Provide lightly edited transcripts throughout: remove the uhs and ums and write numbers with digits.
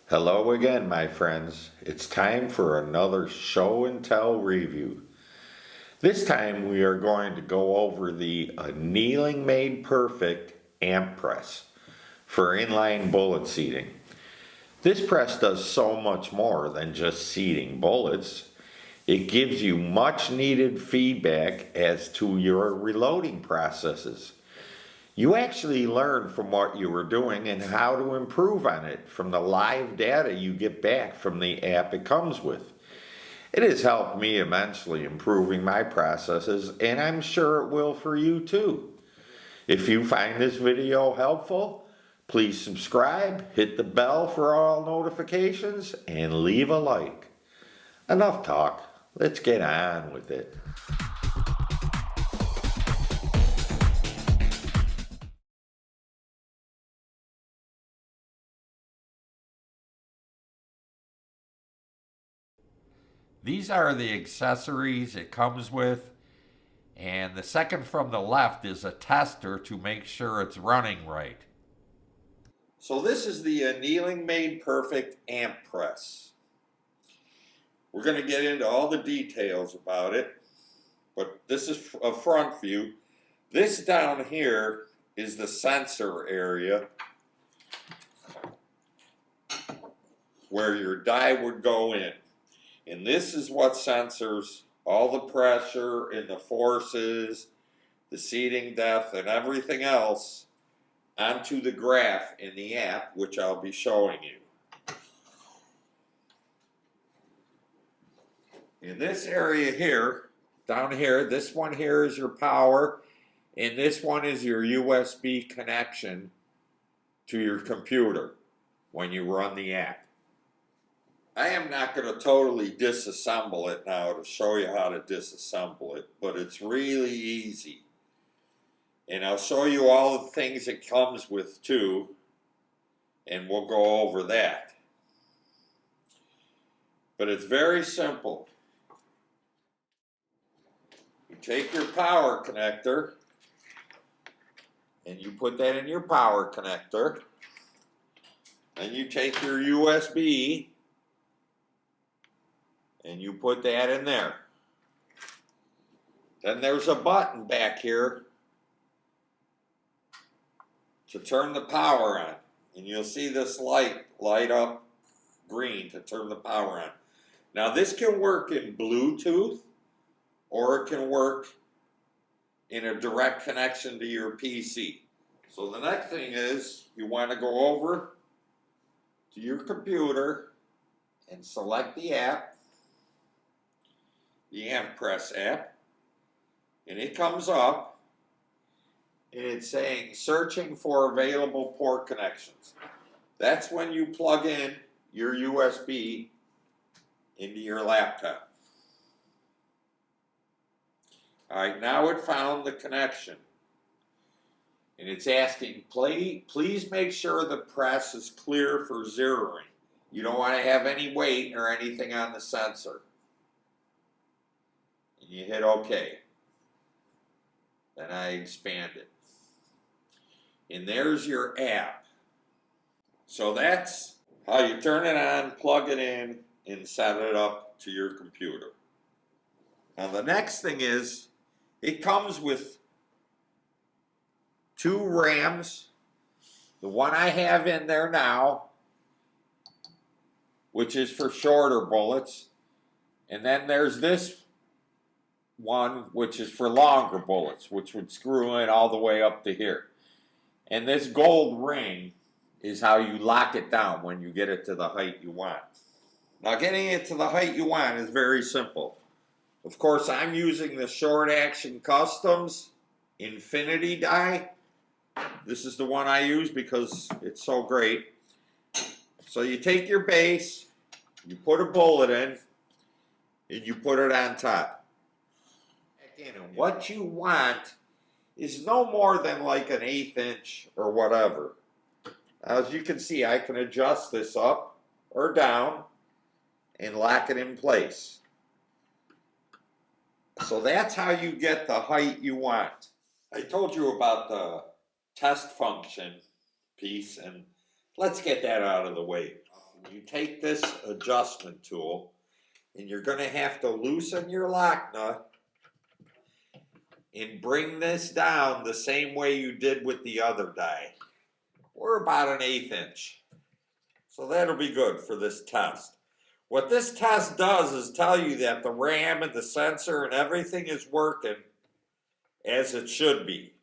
Hello again, my friends. It's time for another show and tell review. This time we are going to go over the Annealing Made Perfect amp press for inline bullet seating. This press does so much more than just seating bullets. It gives you much needed feedback as to your reloading processes. You actually learn from what you were doing and how to improve on it from the live data you get back from the app it comes with. It has helped me immensely improving my processes, and I'm sure it will for you too. If you find this video helpful, please subscribe, hit the bell for all notifications, and leave a like. Enough talk, let's get on with it. These are the accessories it comes with, and the second from the left is a tester to make sure it's running right. So this is the Annealing Made Perfect amp press. We're going to get into all the details about it, but this is a front view. This down here is the sensor area where your die would go in. And this is what sensors all the pressure and the forces, the seating depth, and everything else onto the graph in the app, which I'll be showing you. In this area here, down here, this one here is your power, and this one is your USB connection to your computer when you run the app. I am not going to totally disassemble it now to show you how to disassemble it, but it's really easy. And I'll show you all the things it comes with too, and we'll go over that. But it's very simple. You take your power connector, and you put that in your power connector, and you take your USB, and you put that in there. Then there's a button back here to turn the power on. And you'll see this light up green to turn the power on. Now this can work in Bluetooth, or it can work in a direct connection to your PC. So the next thing is you want to go over to your computer and select the app, the amp press app, and it comes up and it's saying searching for available port connections. That's when you plug in your USB into your laptop. Alright, now it found the connection, and it's asking, please make sure the press is clear for zeroing. You don't want to have any weight or anything on the sensor. And you hit OK. Then I expand it. And there's your app. So that's how you turn it on, plug it in, and set it up to your computer. Now the next thing is, it comes with 2 RAMs. The one I have in there now, which is for shorter bullets. And then there's this one, which is for longer bullets, which would screw in all the way up to here. And this gold ring is how you lock it down when you get it to the height you want. Now getting it to the height you want is very simple. Of course, I'm using the Short Action Customs Infinity die. This is the one I use because it's so great. So you take your base, you put a bullet in, and you put it on top. And what you want is no more than like an 1/8 inch or whatever. As you can see, I can adjust this up or down and lock it in place. So that's how you get the height you want. I told you about the test function piece, and let's get that out of the way. you take this adjustment tool and you're going to have to loosen your lock nut and bring this down the same way you did with the other die. Or about an 1/8 inch. So that'll be good for this test. What this test does is tell you that the RAM and the sensor and everything is working as it should be.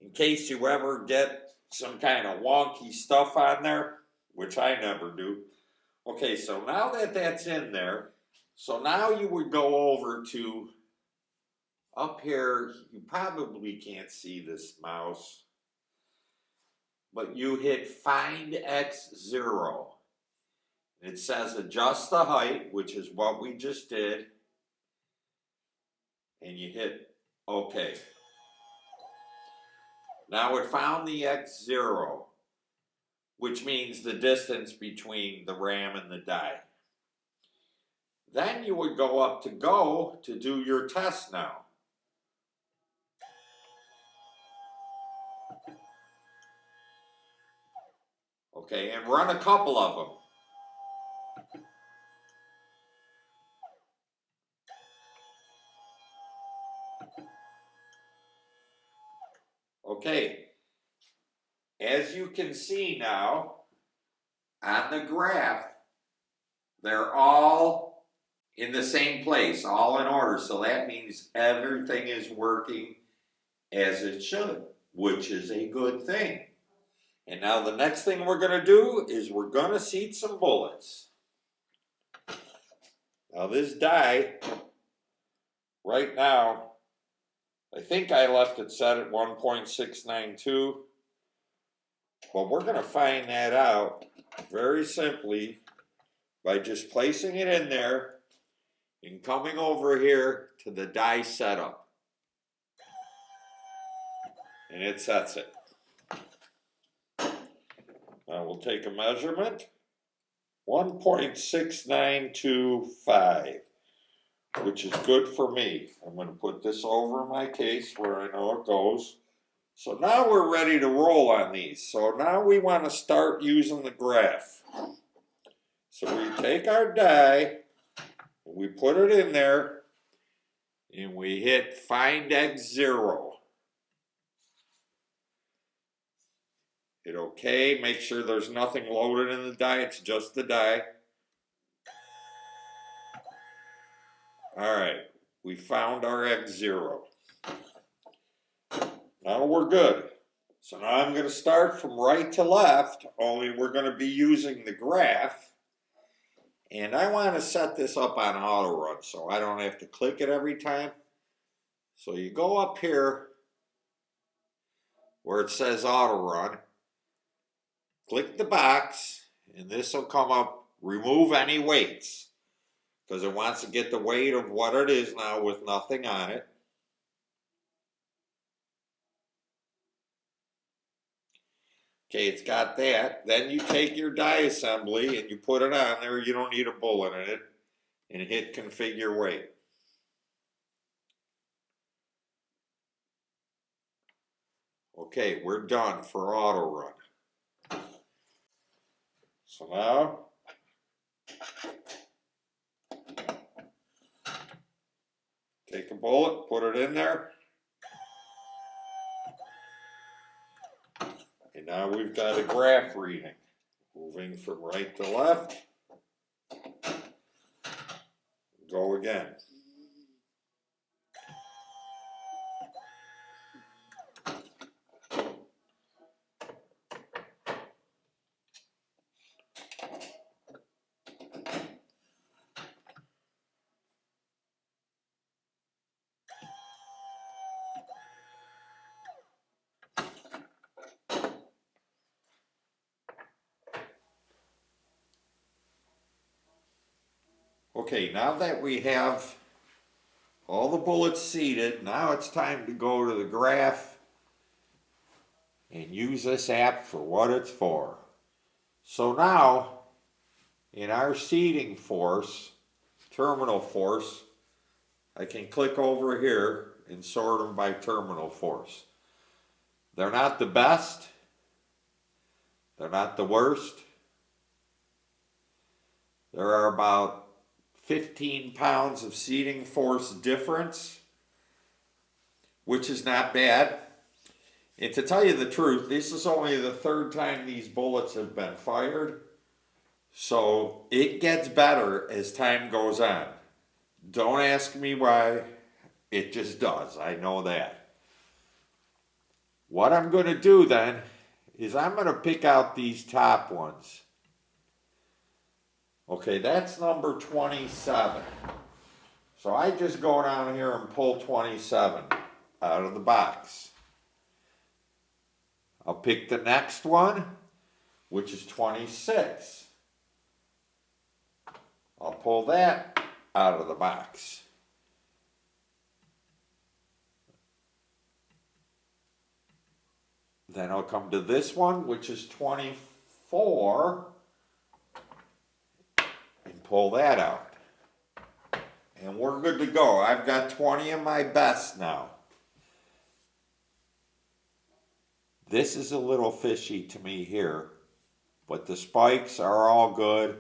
In case you ever get some kind of wonky stuff on there, which I never do. Okay, so now that that's in there, so now you would go over to up here. You probably can't see this mouse, but you hit Find X0. It says adjust the height, which is what we just did, and you hit OK. Now it found the X0, which means the distance between the RAM and the die. Then you would go up to Go to do your test now. Okay, and run a couple of them. Okay, as you can see now, on the graph, they're all in the same place, all in order. So that means everything is working as it should, which is a good thing. And now the next thing we're going to do is we're going to seat some bullets. Now this die, right now, I think I left it set at 1.692, but we're going to find that out very simply by just placing it in there and coming over here to the die setup. And it sets it. Now we'll take a measurement, 1.6925. which is good for me. I'm going to put this over my case where I know it goes. So now we're ready to roll on these. So now we want to start using the graph. So we take our die, we put it in there, and we hit Find X0. Hit OK, make sure there's nothing loaded in the die, it's just the die. Alright, we found our X0. Now we're good. So now I'm going to start from right to left, only we're going to be using the graph. And I want to set this up on auto run so I don't have to click it every time. So you go up here where it says auto run, click the box, and this will come up, remove any weights, because it wants to get the weight of what it is now with nothing on it. Okay, it's got that. Then you take your die assembly and you put it on there. You don't need a bullet in it. And hit configure weight. Okay, we're done for auto run. So now, take a bullet, put it in there. And now we've got a graph reading. Moving from right to left. Go again. Okay, now that we have all the bullets seated, now it's time to go to the graph and use this app for what it's for. So now, in our seating force, terminal force, I can click over here and sort them by terminal force. They're not the best, they're not the worst, There are about 15 pounds of seating force difference, which is not bad. And to tell you the truth, this is only the third time these bullets have been fired. So it gets better as time goes on. Don't ask me why, it just does. I know that. What I'm going to do then is I'm going to pick out these top ones. Okay, that's number 27. So I just go down here and pull 27 out of the box. I'll pick the next one, which is 26. I'll pull that out of the box. Then I'll come to this one, which is 24, and pull that out. And we're good to go. I've got 20 of my best now. This is a little fishy to me here, but the spikes are all good,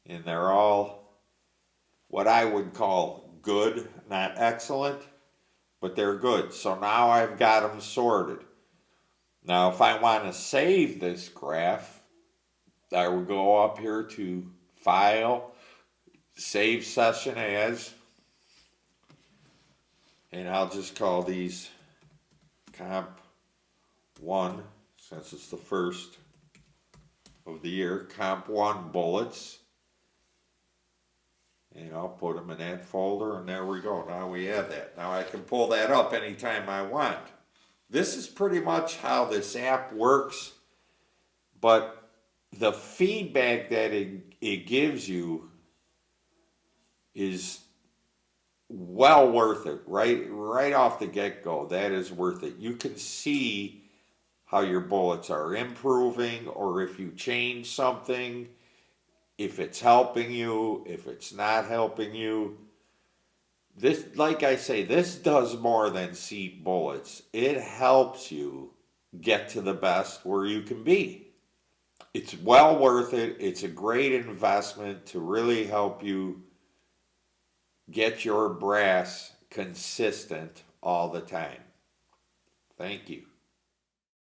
and they're all what I would call good, not excellent, but they're good. So now I've got them sorted. Now if I want to save this graph, I would go up here to File, Save Session As, and I'll just call these Comp 1, since it's the first of the year, Comp 1 bullets. And I'll put them in that folder, and there we go. Now we have that. Now I can pull that up anytime I want. This is pretty much how this app works, but the feedback that it gives you is well worth it. Right off the get-go, that is worth it. You can see how your bullets are improving, or if you change something, if it's helping you, if it's not helping you. This, like I say, this does more than seat bullets. It helps you get to the best where you can be. It's well worth it. It's a great investment to really help you get your brass consistent all the time. Thank you.